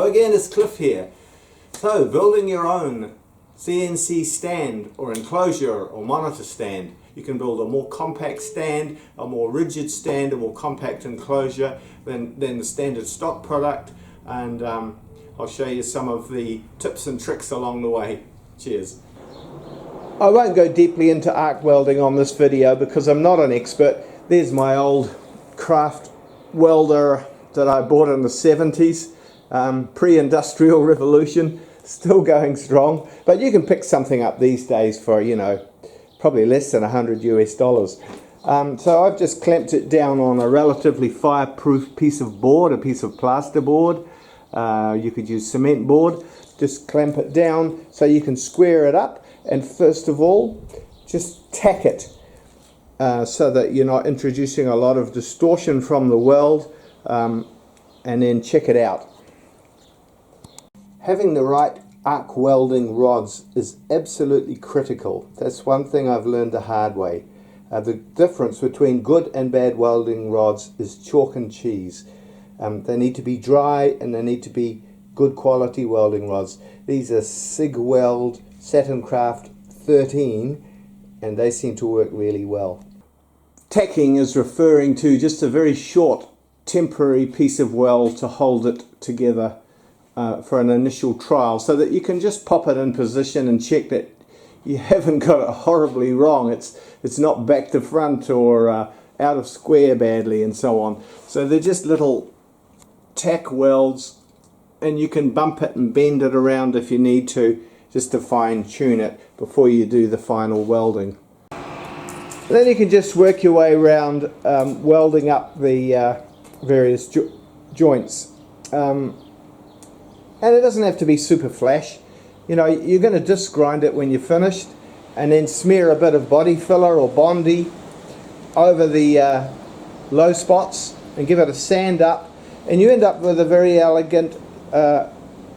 Hello again, it's Cliff here. So, building your own CNC stand or enclosure or monitor stand. You can build a more compact stand, a more rigid stand, a more compact enclosure than the standard stock product, and I'll show you some of the tips and tricks along the way. Cheers. I won't go deeply into arc welding on this video because I'm not an expert. There's my old craft welder that I bought in the 70s, pre-industrial revolution, still going strong. But you can pick something up these days for, you know, probably less than $100 US. So I've just clamped it down on a relatively fireproof piece of board, a piece of plaster board. You could use cement board. Just clamp it down so you can square it up, and first of all just tack it so that you're not introducing a lot of distortion from the weld, and then check it out. Having the right arc welding rods is absolutely critical. That's one thing I've learned the hard way. The difference between good and bad welding rods is chalk and cheese. They need to be dry and they need to be good quality welding rods. These are Sig Weld Satin Craft 13 and they seem to work really well. Tacking is referring to just a very short temporary piece of weld to hold it together for an initial trial, so that you can just pop it in position and check that you haven't got it horribly wrong. It's not back to front or out of square badly and so on. So they're just little tack welds, and you can bump it and bend it around if you need to, just to fine tune it before you do the final welding. Then you can just work your way around welding up the various joints. And it doesn't have to be super flash. You know, you're going to disc grind it when you're finished, and then smear a bit of body filler or Bondi over the low spots and give it a sand up, and you end up with a very elegant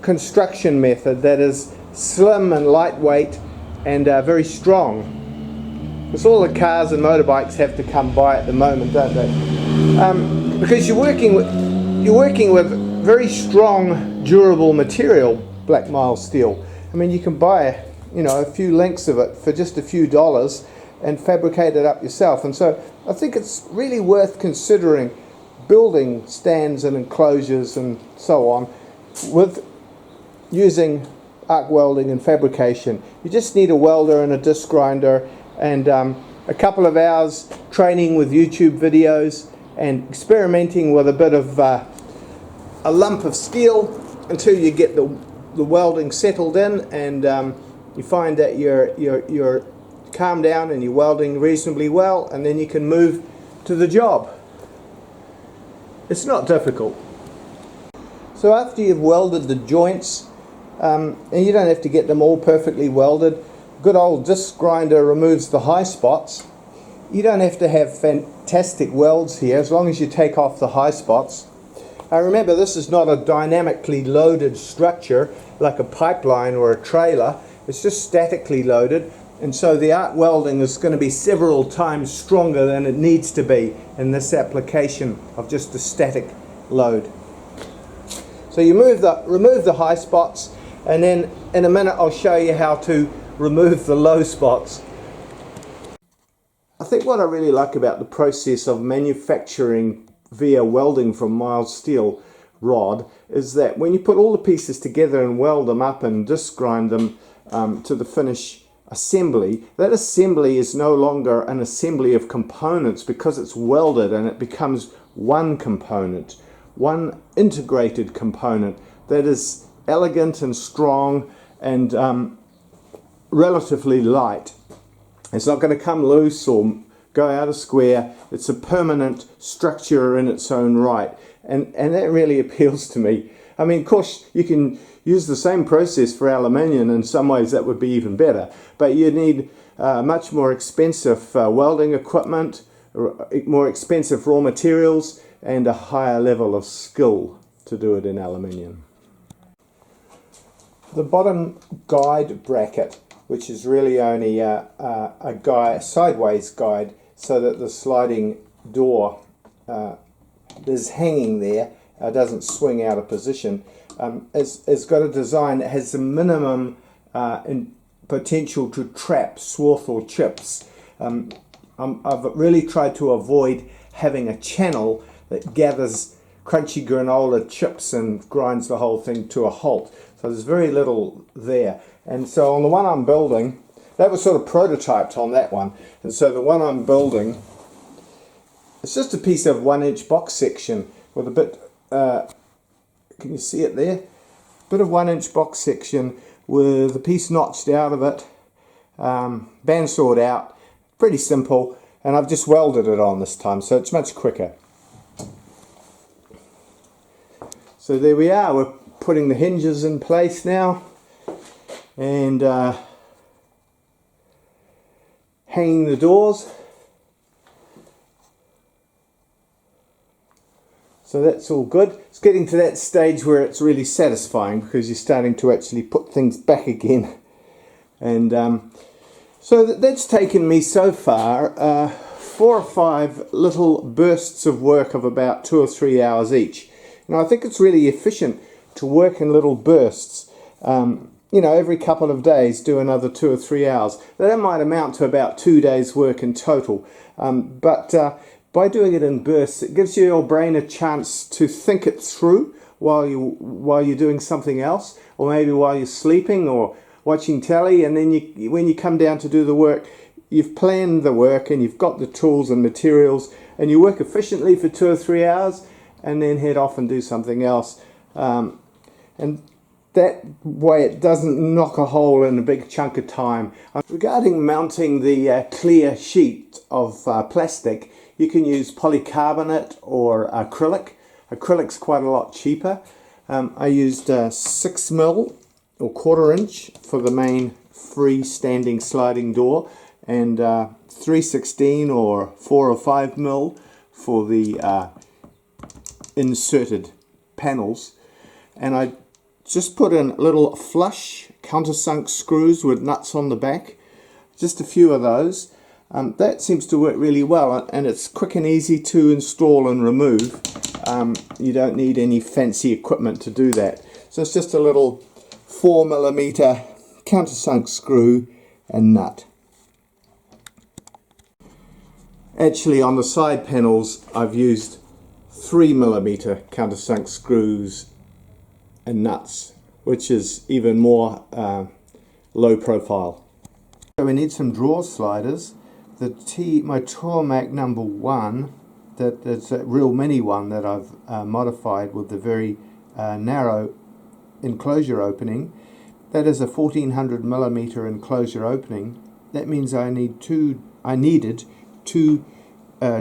construction method that is slim and lightweight and very strong. Because all the cars and motorbikes have to come by at the moment, don't they? Because you're working with very strong, durable material, black mild steel. I mean, you can buy, you know, a few lengths of it for just a few dollars and fabricate it up yourself. And so I think it's really worth considering building stands and enclosures and so on with using arc welding and fabrication. You just need a welder and a disc grinder and a couple of hours training with YouTube videos and experimenting with a bit of a lump of steel until you get the welding settled in, and you find that you're calmed down and you're welding reasonably well, and then you can move to the job. It's not difficult. So after you've welded the joints, and you don't have to get them all perfectly welded, good old disc grinder removes the high spots. You don't have to have fantastic welds here as long as you take off the high spots. Remember, this is not a dynamically loaded structure like a pipeline or a trailer. It's just statically loaded, and so the arc welding is going to be several times stronger than it needs to be in this application of just a static load. So you remove the high spots, and then in a minute I'll show you how to remove the low spots. I think what I really like about the process of manufacturing via welding from mild steel rod is that when you put all the pieces together and weld them up and disc grind them to the finish assembly, that assembly is no longer an assembly of components because it's welded, and it becomes one component, one integrated component that is elegant and strong and relatively light. It's not going to come loose or go out of square. It's a permanent structure in its own right, and that really appeals to me. I mean, of course you can use the same process for aluminium. In some ways that would be even better, but you need much more expensive welding equipment, more expensive raw materials, and a higher level of skill to do it in aluminium. The bottom guide bracket, which is really only a sideways guide, so that the sliding door is hanging there, doesn't swing out of position. it's got a design that has the minimum potential to trap swarf or chips. I've really tried to avoid having a channel that gathers crunchy granola chips and grinds the whole thing to a halt. So there's very little there. And so on the one I'm building, that was sort of prototyped on that one. And so the one I'm building, it's just a piece of 1-inch box section with a bit, can you see it there? Bit of 1-inch box section with a piece notched out of it, bandsawed out, pretty simple, and I've just welded it on this time, so it's much quicker. So there we are, we're putting the hinges in place now, and hanging the doors. So that's all good. It's getting to that stage where it's really satisfying because you're starting to actually put things back again. And so that's taken me so far 4 or 5 little bursts of work of about 2 or 3 hours each. And I think it's really efficient to work in little bursts. You know, every couple of days do another 2 or 3 hours. That might amount to about 2 days work in total. But by doing it in bursts, it gives your brain a chance to think it through while you're doing something else, or maybe while you're sleeping or watching telly. And then when you come down to do the work, you've planned the work and you've got the tools and materials, and you work efficiently for 2 or 3 hours, and then head off and do something else. And that way it doesn't knock a hole in a big chunk of time. Regarding mounting the clear sheet of plastic, you can use polycarbonate or acrylic. Acrylic's quite a lot cheaper. I used 6mm or 1/4 inch for the main freestanding sliding door, and 3/16 or 4 or 5mm for the inserted panels. And I just put in little flush countersunk screws with nuts on the back, just a few of those. That seems to work really well, and it's quick and easy to install and remove. You don't need any fancy equipment to do that. So it's just a little 4mm countersunk screw and nut. Actually, on the side panels I've used 3mm countersunk screws and nuts, which is even more low profile. So we need some drawer sliders. My Tormac number 1, that's a real mini one that I've modified with the very narrow enclosure opening. That is a 1400mm enclosure opening. That means I needed two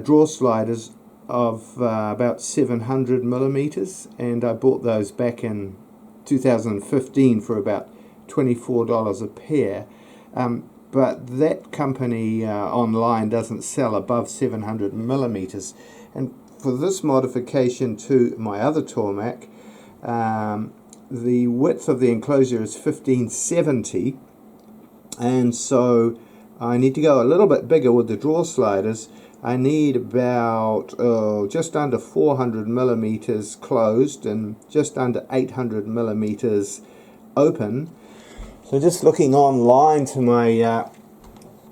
drawer sliders of about 700mm, and I bought those back in 2015 for about $24 a pair. But that company online doesn't sell above 700mm, and for this modification to my other Tormac, the width of the enclosure is 1570, and so I need to go a little bit bigger with the drawer sliders. I need about just under 400mm closed and just under 800mm open. So just looking online to my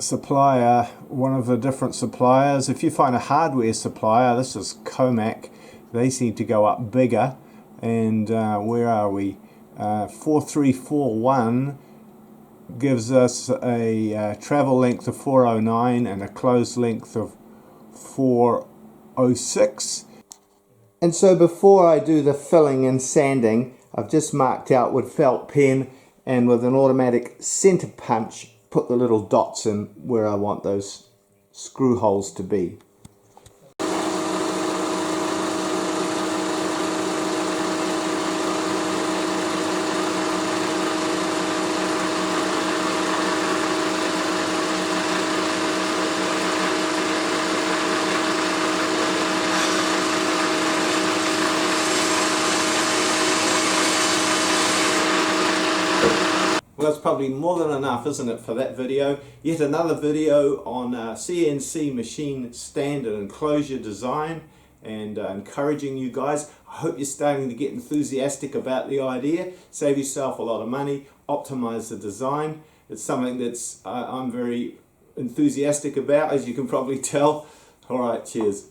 supplier, one of the different suppliers, if you find a hardware supplier, this is Comac, they seem to go up bigger. And where are we? 4341 gives us a travel length of 409 and a closed length of 406. And so before I do the filling and sanding, I've just marked out with felt pen and with an automatic center punch, put the little dots in where I want those screw holes to be. Well, that's probably more than enough, isn't it, for that video? Yet another video on CNC machine stand and enclosure design. and encouraging you guys. I hope you're starting to get enthusiastic about the idea. Save yourself a lot of money, optimize the design. It's something that's I'm very enthusiastic about, as you can probably tell. All right, cheers.